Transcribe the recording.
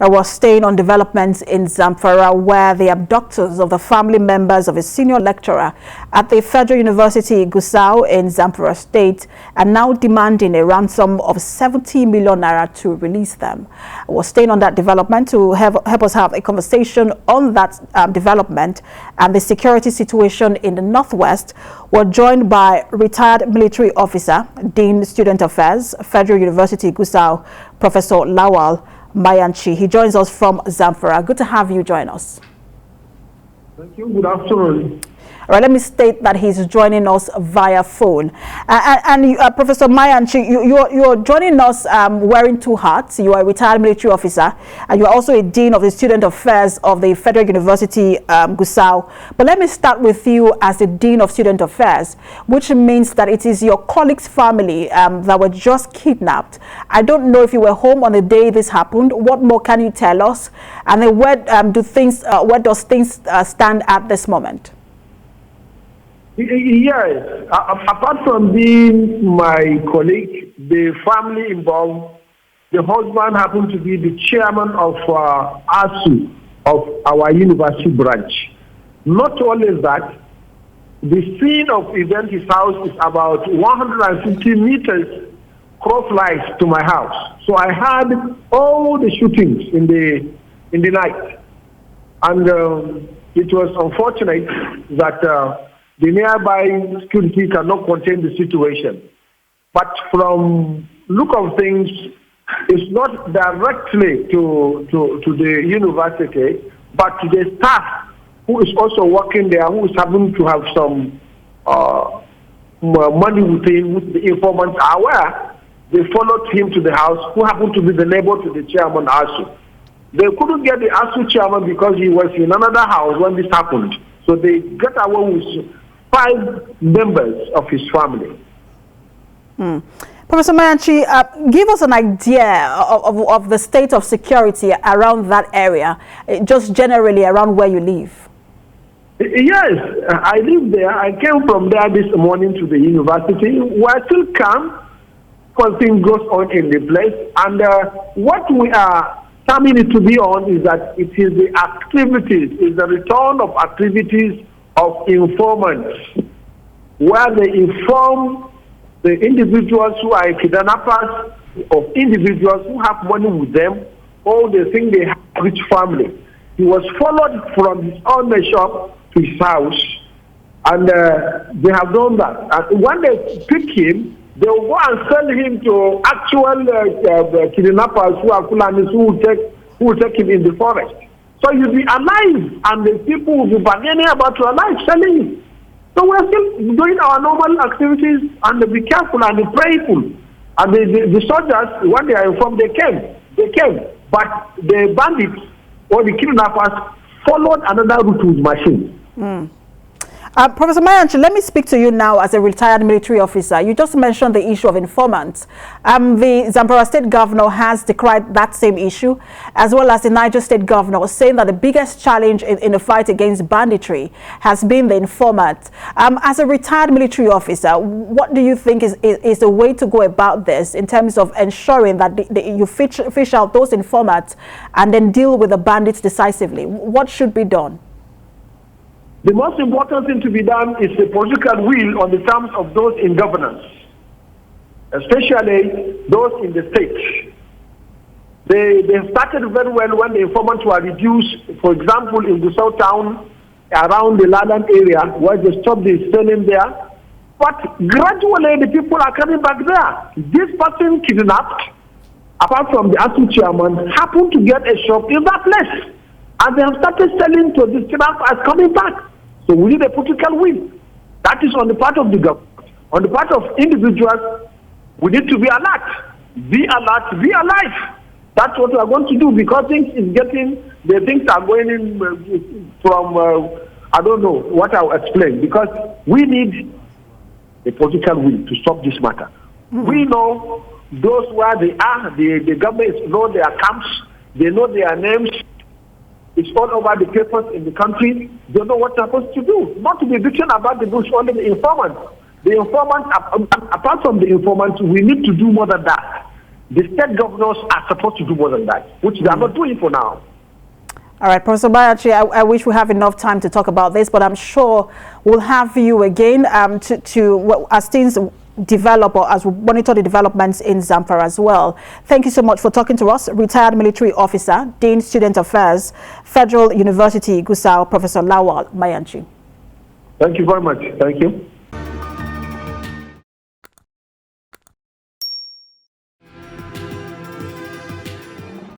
was staying on developments in Zamfara, where the abductors of the family members of a senior lecturer at the Federal University Gusau in Zamfara State are now demanding a ransom of 70 million naira to release them. I was staying on that development to help us have a conversation on that development and the security situation in the Northwest. We're joined by retired military officer, Dean Student Affairs, Federal University Gusau, Professor Lawal Mayanchi. He joins us from Zamfara. Good to have you join us. Thank you. Good afternoon. All right, let me state that he's joining us via phone. Professor Mayanchi, you're joining us wearing two hats. You are a retired military officer, and you're also a Dean of the Student Affairs of the Federal University Gusau. But let me start with you as the Dean of Student Affairs, which means that it is your colleague's family that were just kidnapped. I don't know if you were home on the day this happened. What more can you tell us? And then where does things stand at this moment? Yes, apart from being my colleague, the family involved, the husband happened to be the chairman of ASU of our university branch. Not only that, the scene of event, his house is about 150 meters crosswise to my house. So I had all the shootings in the night, and it was unfortunate that the nearby security cannot contain the situation. But from look of things, it's not directly to the university, but to the staff who is also working there, who is having to have some money within, which the informants are aware. They followed him to the house, who happened to be the neighbor to the chairman ASU. They couldn't get the ASU chairman because he was in another house when this happened. So they got away with 5 members of his family. Professor Mayanchi, give us an idea of the state of security around that area, just generally around where you live. Yes, I live there. I came from there this morning to the university. We're still calm because things goes on in the place. And what we are coming to be on is that it is the activities, is the return of activities of informants, where they inform the individuals who are kidnappers, of individuals who have money with them, or they think they have a rich family. He was followed from his own shop to his house, and they have done that. And when they pick him, they will go and sell him to actual kidnappers who are Fulanis who will take him in the forest. So you'll be alive, and the people will be bargaining about your life, selling it. So we're still doing our normal activities, and be careful and be prayerful. And the soldiers, when they are informed, they came. But the bandits or the kidnappers followed another route with machines. Professor Mayanchi, let me speak to you now as a retired military officer. You just mentioned the issue of informants. The Zamfara State governor has decried that same issue, as well as the Niger State governor, saying that the biggest challenge in the fight against banditry has been the informant. As a retired military officer, what do you think is the way to go about this in terms of ensuring that you fish out those informants and then deal with the bandits decisively? What should be done? The most important thing to be done is the political will on the terms of those in governance, especially those in the state. They started very well when the informants were reduced. For example, in Gusau town, around the Ladan area, where they stopped the selling there. But gradually, the people are coming back there. This person kidnapped, apart from the ASU chairman, happened to get a shop in that place. And they have started selling to the kidnappers coming back. So we need a political will. That is on the part of the government. On the part of individuals, we need to be alert. Be alert, be alive. That's what we are going to do, because things are going in from, I don't know what I'll explain, because we need a political will to stop this matter. We know those where they are, the government know their camps, they know their names. It's all over the papers in the country. They know what they're supposed to do. Not to be beaten about the bush, only the informants. The informants, apart from the informants, we need to do more than that. The state governors are supposed to do more than that, which they are not doing for now. All right, Professor Mayanchi, I wish we have enough time to talk about this, but I'm sure we'll have you again as things develop or as we monitor the developments in Zamfara as well. Thank you so much for talking to us. Retired military officer, Dean Student Affairs, Federal University Gusau, Professor Lawal Mayanchi. Thank you very much. Thank you.